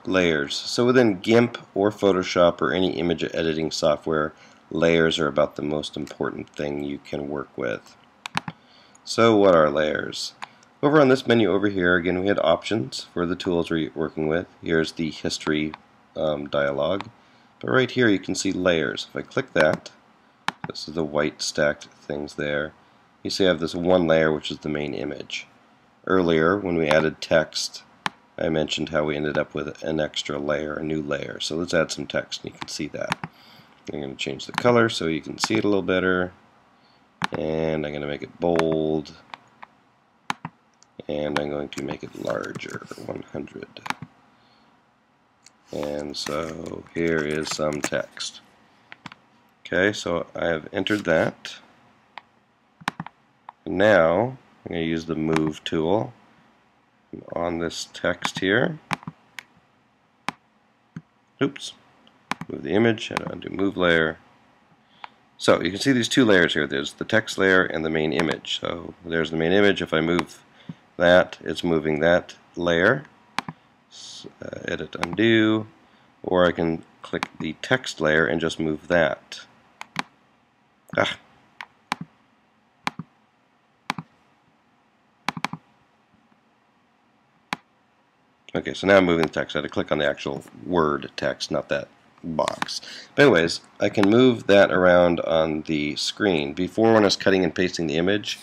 layers. So within Gimp or Photoshop or any image editing software, layers are about the most important thing you can work with. So what are layers? Over on this menu over here, again, we had options for the tools we're working with. Here's the history dialog. But right here you can see layers. If I click that, this is the white stacked things there. You see I have this one layer, which is the main image. Earlier, when we added text, I mentioned how we ended up with an extra layer, a new layer. So let's add some text, and you can see that. I'm going to change the color so you can see it a little better. And I'm going to make it bold. And I'm going to make it larger, 100. And so here is some text. Okay, so I have entered that. And now I'm going to use the Move tool on this text here. Oops. Move the image and undo Move Layer. So you can see these two layers here. There's the text layer and the main image. So there's the main image. If I move that, it's moving that layer. So, edit, undo. Or I can click the text layer and just move that. Okay, so now I'm moving the text. I had to click on the actual word text, not that box. But anyways, I can move that around on the screen. Before, when I was cutting and pasting the image,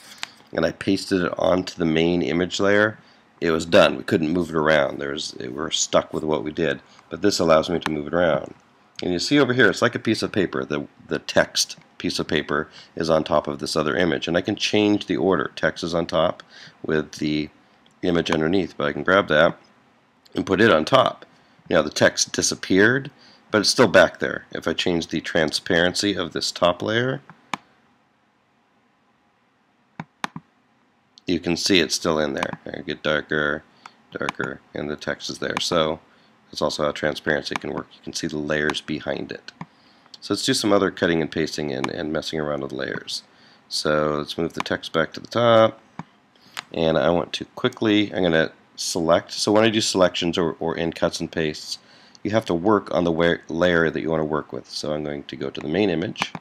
and I pasted it onto the main image layer, it was done. We couldn't move it around. We're stuck with what we did. But this allows me to move it around. And you see over here, it's like a piece of paper. The text piece of paper is on top of this other image. And I can change the order. Text is on top with the image underneath. But I can grab that and put it on top. Now the text disappeared, but it's still back there. If I change the transparency of this top layer, you can see it's still in there. I get darker, darker, and the text is there. So that's also how transparency can work. You can see the layers behind it. So let's do some other cutting and pasting and messing around with layers. So let's move the text back to the top. And I want to quickly, I'm going to select. So when I do selections or in cuts and pastes, you have to work on the layer that you want to work with. So I'm going to go to the main image,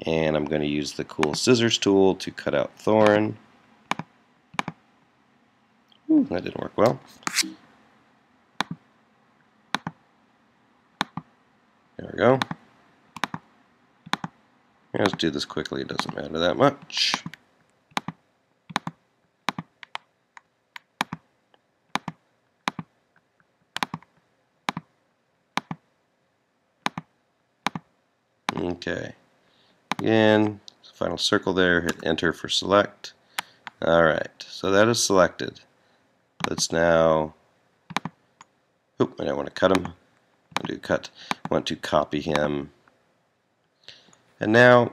and I'm going to use the cool scissors tool to cut out Thorn. Ooh, that didn't work well. There we go. Let's do this quickly. It doesn't matter that much. Okay. Again, final circle there, hit enter for select. Alright, so that is selected. Let's now, I don't want to cut him. I'll do cut. I want to copy him. And now,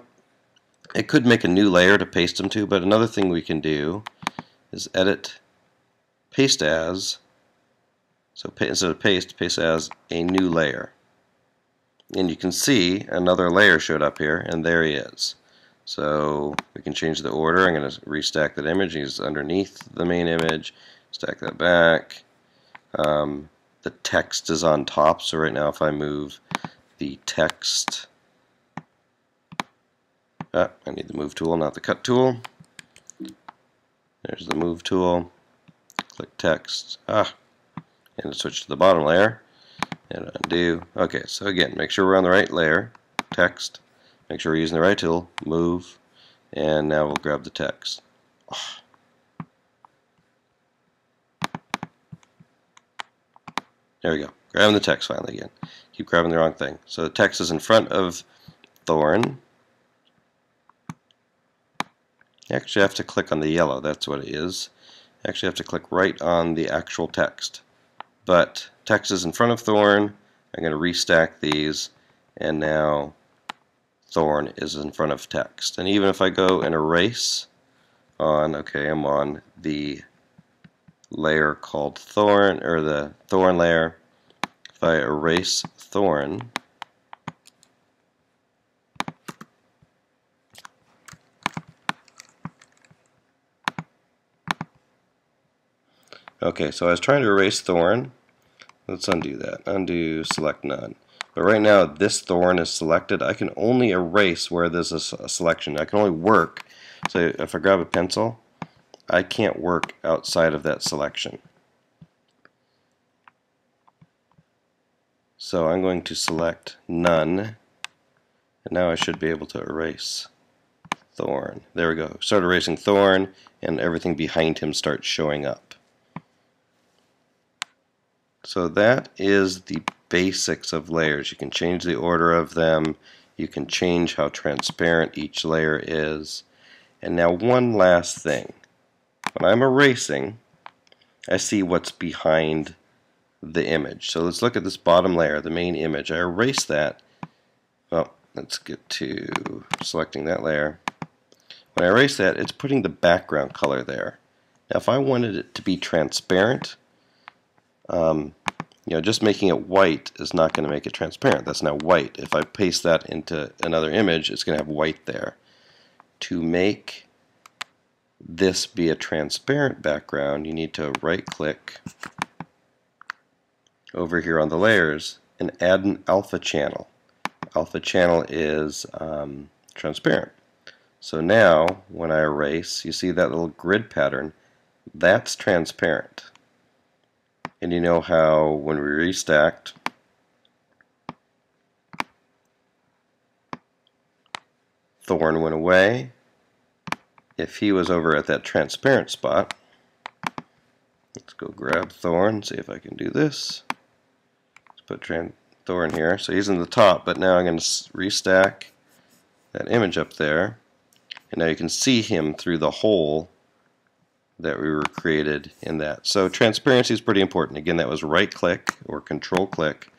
it could make a new layer to paste him to, but another thing we can do is edit, paste as, so instead of paste as a new layer. And you can see another layer showed up here, and there he is. So we can change the order. I'm going to restack that image. He's underneath the main image. Stack that back. The text is on top, so right now if I move the text, I need the move tool, not the cut tool. There's the move tool. Click text. And switch to the bottom layer. And undo. Okay, so again, make sure we're on the right layer. Text. Make sure we're using the right tool. Move. And now we'll grab the text. There we go. Grabbing the text finally again. Keep grabbing the wrong thing. So the text is in front of Thorn. You actually have to click on the yellow. That's what it is. You actually have to click right on the actual text. But text is in front of Thorn. I'm going to restack these, and now Thorn is in front of text. And even if I go and erase on, okay, I'm on the layer called Thorn, or the Thorn layer. If I erase Thorn, okay, so I was trying to erase Thorn. Let's undo that. Undo, select none. But right now this thorn is selected. I can only erase where there's a selection. I can only work. So if I grab a pencil, I can't work outside of that selection. So I'm going to select none, and now I should be able to erase thorn. There we go. Start erasing thorn, and everything behind him starts showing up. So that is the basics of layers. You can change the order of them. You can change how transparent each layer is. And now one last thing. When I'm erasing, I see what's behind the image. So let's look at this bottom layer, the main image. I erase that. Well, let's get to selecting that layer. When I erase that, it's putting the background color there. Now if I wanted it to be transparent, just making it white is not going to make it transparent. That's now white. If I paste that into another image, it's going to have white there. To make this be a transparent background, you need to right-click over here on the layers and add an alpha channel. Alpha channel is transparent. So now when I erase, you see that little grid pattern, that's transparent. And you know how when we restacked, thorn went away. If he was over at that transparent spot, let's go grab thorn, see if I can do this. Let's put thorn here. So he's in the top, but now I'm going to restack that image up there. And now you can see him through the hole that we were created in that. So transparency is pretty important. Again, that was right click or control click,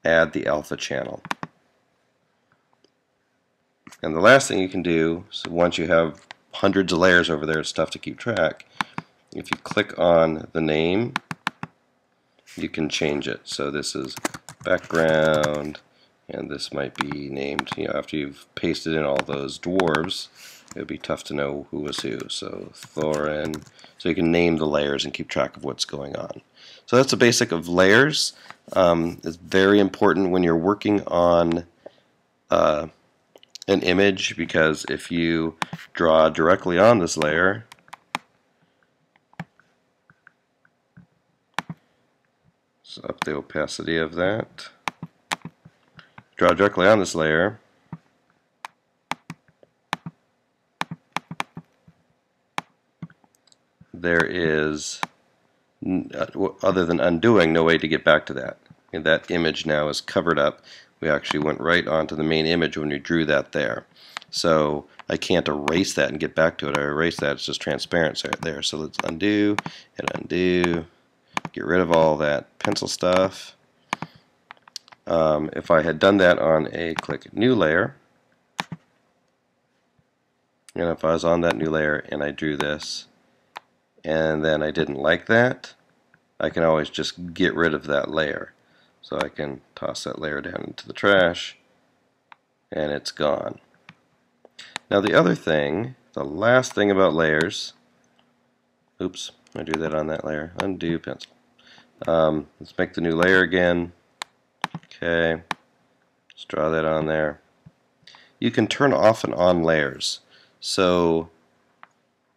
add the alpha channel. And the last thing you can do, so once you have hundreds of layers over there, it's tough to keep track. If you click on the name, you can change it. So this is background, and this might be named, after you've pasted in all those dwarves, it would be tough to know who was who. So Thorin, so you can name the layers and keep track of what's going on. So that's the basic of layers. It's very important when you're working on an image, because if you draw directly on this layer, so up the opacity of that, draw directly on this layer, there is, other than undoing, no way to get back to that. And that image now is covered up. We actually went right onto the main image when we drew that there. So I can't erase that and get back to it. I erase that, it's just transparent right there. So let's undo and undo. Get rid of all that pencil stuff. If I had done that on a click new layer, and if I was on that new layer and I drew this, and then I didn't like that, I can always just get rid of that layer. So I can toss that layer down into the trash, and it's gone. Now the other thing, the last thing about layers, oops, I drew that on that layer, undo pencil. Let's make the new layer again. Okay, let's draw that on there. You can turn off and on layers. So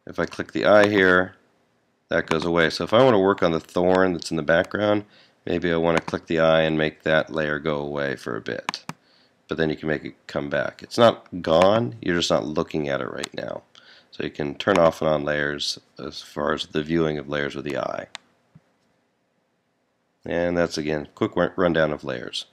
if I click the eye here, that goes away. So if I want to work on the thorn that's in the background, maybe I want to click the eye and make that layer go away for a bit. But then you can make it come back. It's not gone, you're just not looking at it right now. So you can turn off and on layers as far as the viewing of layers with the eye. And that's, again, quick rundown of layers.